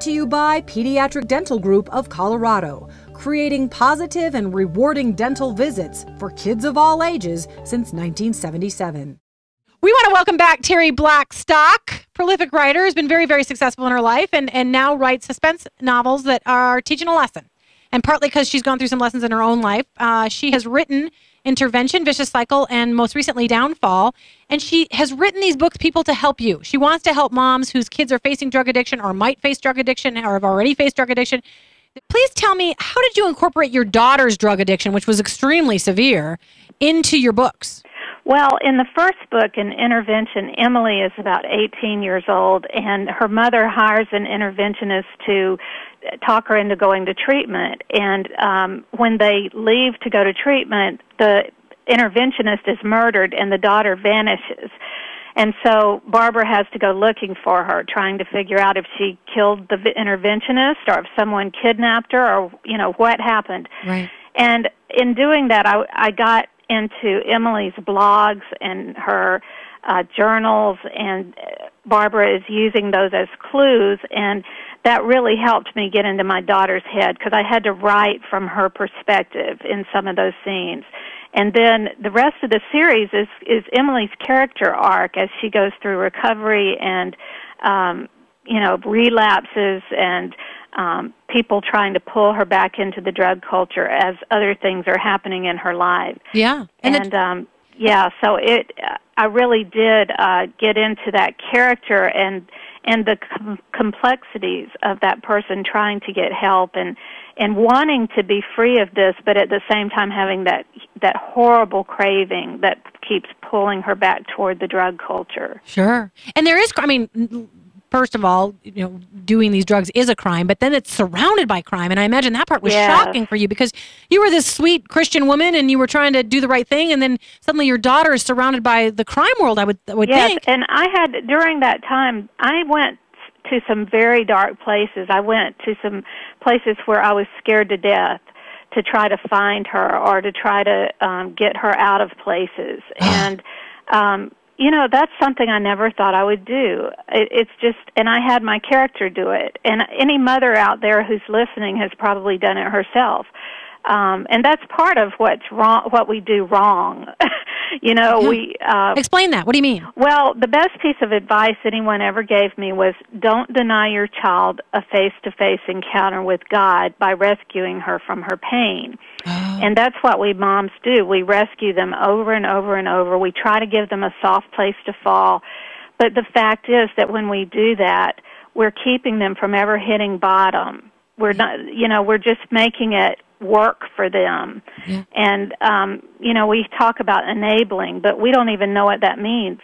Brought to you by Pediatric Dental Group of Colorado, creating positive and rewarding dental visits for kids of all ages since 1977. We want to welcome back Terri Blackstock, prolific writer, has been very, very successful in her life and now writes suspense novels that are teaching a lesson. And partly because she's gone through some lessons in her own life, she has written Intervention, Vicious Cycle, and most recently Downfall. And she has written these books, people, to help you. She wants to help moms whose kids are facing drug addiction or might face drug addiction or have already faced drug addiction. Please tell me, how did you incorporate your daughter's drug addiction, which was extremely severe, into your books? Well, in the first book, in Intervention, Emily is about 18 years old, and her mother hires an interventionist to talk her into going to treatment. And when they leave to go to treatment, the interventionist is murdered and the daughter vanishes. And so Barbara has to go looking for her, trying to figure out if she killed the interventionist or if someone kidnapped her or, what happened. Right. And in doing that, I got into Emily's blogs and her journals, and Barbara is using those as clues, and that really helped me get into my daughter's head because I had to write from her perspective in some of those scenes. And then the rest of the series is Emily's character arc as she goes through recovery and, relapses and people trying to pull her back into the drug culture as other things are happening in her life. Yeah. So I really did get into that character and the complexities of that person trying to get help and wanting to be free of this, but at the same time having that horrible craving that keeps pulling her back toward the drug culture. Sure. And there is, first of all, doing these drugs is a crime, but then it's surrounded by crime. And I imagine that part was shocking for you because you were this sweet Christian woman and you were trying to do the right thing, and then suddenly your daughter is surrounded by the crime world, I would think. Yes, and I had, during that time, I went to some very dark places. I went to some places where I was scared to death to try to find her or to try to get her out of places. And that's something I never thought I would do. It's just, and I had my character do it. And any mother out there who's listening has probably done it herself. And that's part of what's wrong, what we do wrong. Explain that. What do you mean? Well, the best piece of advice anyone ever gave me was don't deny your child a face-to-face encounter with God by rescuing her from her pain. Oh. And that's what we moms do. We rescue them over and over and over. We try to give them a soft place to fall. But the fact is that when we do that, we're keeping them from ever hitting bottom. We're not, we're just making it work for them. Yeah. And, we talk about enabling, but we don't even know what that means.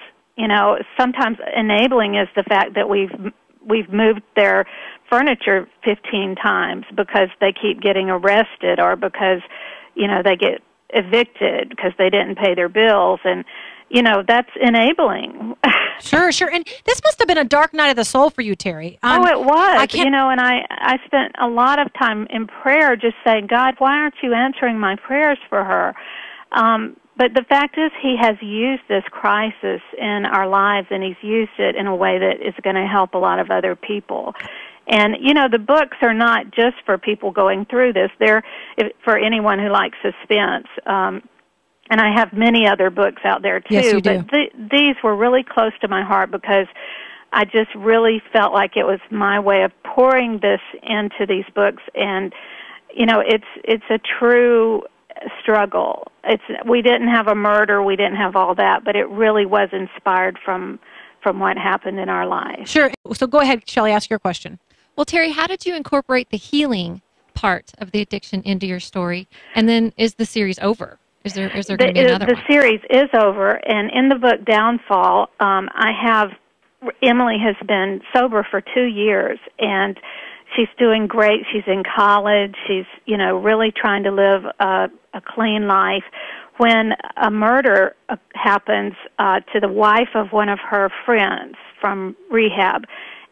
Sometimes enabling is the fact that we've moved their furniture 15 times because they keep getting arrested or because, they get evicted because they didn't pay their bills. And, that's enabling. Sure. And this must have been a dark night of the soul for you, Terri. It was. And I spent a lot of time in prayer just saying, God, why aren't you answering my prayers for her? But the fact is he has used this crisis in our lives, and he's used it in a way that is going to help a lot of other people. And, the books are not just for people going through this. They're for anyone who likes suspense. And I have many other books out there, too. Yes, you do. But these were really close to my heart because I just really felt like it was my way of pouring this into these books. And, it's a true struggle. We didn't have a murder. We didn't have all that. But it really was inspired from what happened in our lives. Sure. So go ahead, Shelley, ask your question. Well, Terri, how did you incorporate the healing part of the addiction into your story? And then is the series over? Is there going to be another one? The series is over, and in the book Downfall, Emily has been sober for 2 years, and she's doing great. She's in college. She's, really trying to live a clean life. When a murder happens to the wife of one of her friends from Rehab,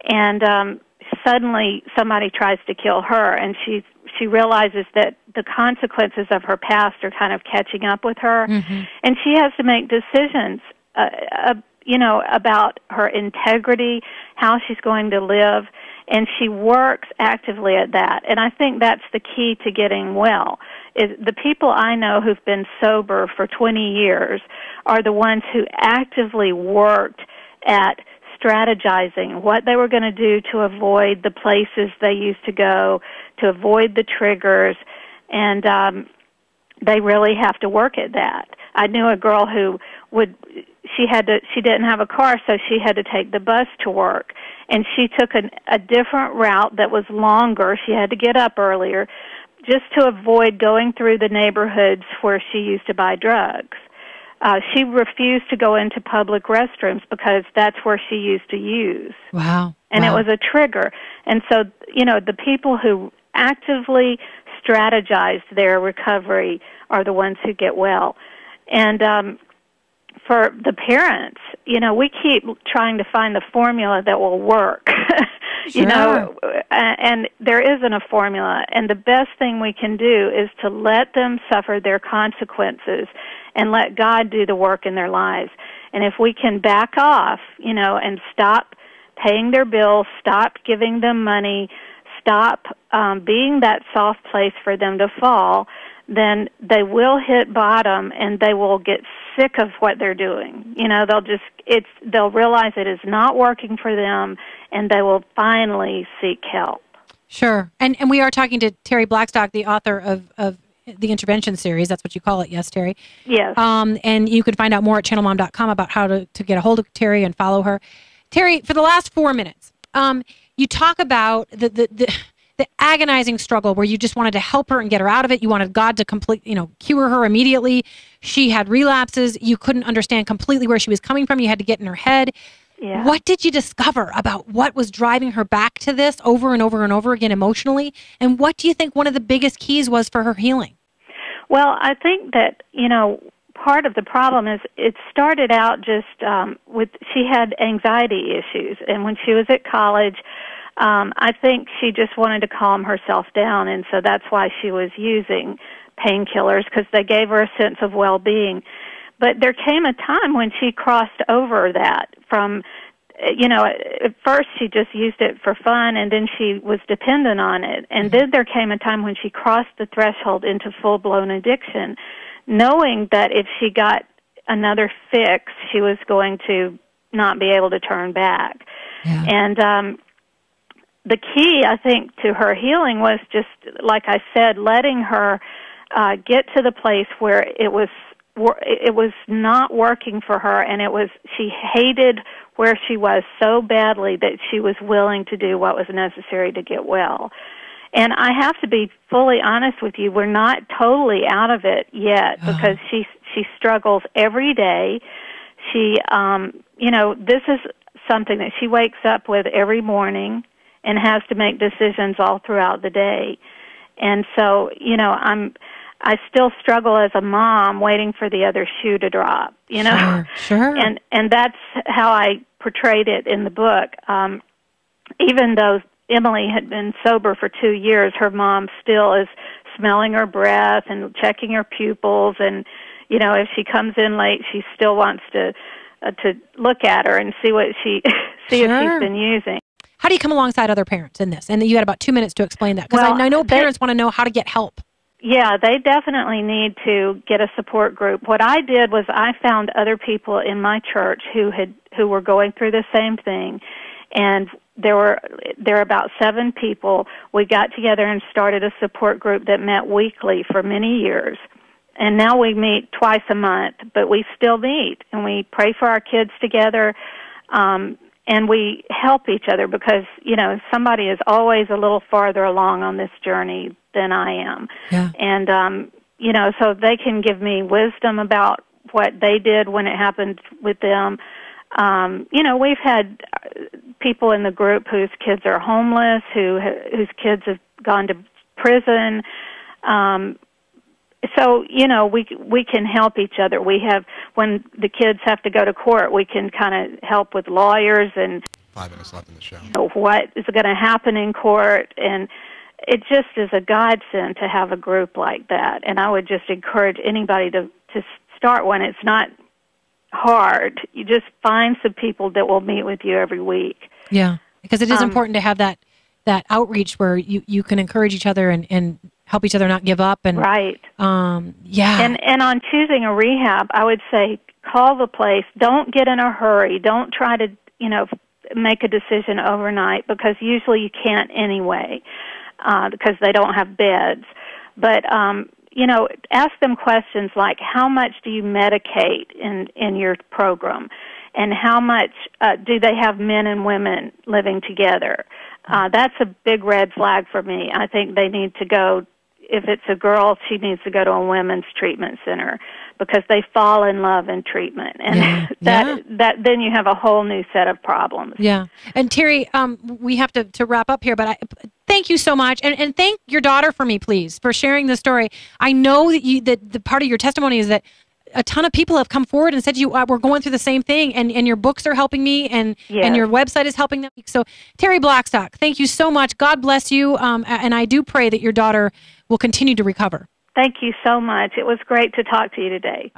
and suddenly somebody tries to kill her, and she realizes that the consequences of her past are kind of catching up with her, and she has to make decisions, about her integrity, how she's going to live, And she works actively at that. And I think that's the key to getting well. Is the people I know who've been sober for 20 years are the ones who actively worked at strategizing what they were going to do to avoid the places they used to go, to avoid the triggers, and they really have to work at that. I knew a girl who she didn't have a car, so she had to take the bus to work, and she took a different route that was longer. She had to get up earlier just to avoid going through the neighborhoods where she used to buy drugs. She refused to go into public restrooms because that's where she used to use. Wow. And it was a trigger. And so, the people who actively strategize their recovery are the ones who get well. And for the parents, we keep trying to find the formula that will work. Sure. And there isn't a formula. And the best thing we can do is to let them suffer their consequences and let God do the work in their lives. And if we can back off, and stop paying their bills, stop giving them money, stop being that soft place for them to fall, then they will hit bottom and they will get sick of what they're doing. They'll realize it is not working for them, and they will finally seek help. Sure. And we are talking to Terri Blackstock, the author of the Intervention series. That's what you call it. Yes, Terri? Yes. And you can find out more at ChannelMom.com about how to get a hold of Terri and follow her. Terri, for the last 4 minutes, you talk about the agonizing struggle where you just wanted to help her and get her out of it. You wanted God to cure her immediately. She had relapses. You couldn't understand completely where she was coming from. You had to get in her head. Yeah. What did you discover about what was driving her back to this over and over and over again emotionally? And what do you think one of the biggest keys was for her healing? Well, I think that, part of the problem is it started out just she had anxiety issues. And when she was at college, I think she just wanted to calm herself down. And so that's why she was using painkillers, because they gave her a sense of well-being. But there came a time when she crossed over that from, at first she just used it for fun, and then she was dependent on it. And then there came a time when she crossed the threshold into full-blown addiction, knowing that if she got another fix, she was going to not be able to turn back. Yeah. And the key, I think, to her healing was just, like I said, letting her get to the place where it was not working for her, and she hated where she was so badly that she was willing to do what was necessary to get well. And I have to be fully honest with you, we're not totally out of it yet, because she struggles every day. She, this is something that she wakes up with every morning and has to make decisions all throughout the day. And so, I still struggle as a mom waiting for the other shoe to drop, Sure. And that's how I portrayed it in the book. Even though Emily had been sober for 2 years, her mom still is smelling her breath and checking her pupils, and if she comes in late, she still wants to look at her and see what see if she's been using. How do you come alongside other parents in this? And you had about 2 minutes to explain that, because I know parents want to know how to get help. Yeah, they definitely need to get a support group. What I did was I found other people in my church who were going through the same thing, and there were about 7 people. We got together and started a support group that met weekly for many years. And now we meet twice a month, but we still meet, and we pray for our kids together, and we help each other, because, somebody is always a little farther along on this journey than I am. Yeah. And, so they can give me wisdom about what they did when it happened with them. We've had people in the group whose kids are homeless, whose kids have gone to prison. So, we can help each other. We have, when the kids have to go to court, we can kind of help with lawyers and 5 minutes left in the show. What is going to happen in court. And it just is a godsend to have a group like that. And I would just encourage anybody to start one. It's not hard. You just find some people that will meet with you every week. Yeah, because it is important to have that that outreach where you can encourage each other and help each other not give up. And Right. Yeah. And on choosing a rehab, I would say call the place. Don't get in a hurry. Don't try to, make a decision overnight, because usually you can't anyway, because they don't have beds. But, ask them questions like, how much do you medicate in your program? And how much do they have men and women living together? That's a big red flag for me. I think they need to go, if it's a girl, she needs to go to a women's treatment center, because they fall in love in treatment. And that then you have a whole new set of problems. Yeah. And Terry, we have to wrap up here, but thank you so much. And thank your daughter for me, please, for sharing the story. I know that the part of your testimony is that a ton of people have come forward and said we're going through the same thing, and your books are helping me, and your website is helping them. So Terry Blackstock, thank you so much. God bless you. And I do pray that your daughter will continue to recover. Thank you so much. It was great to talk to you today.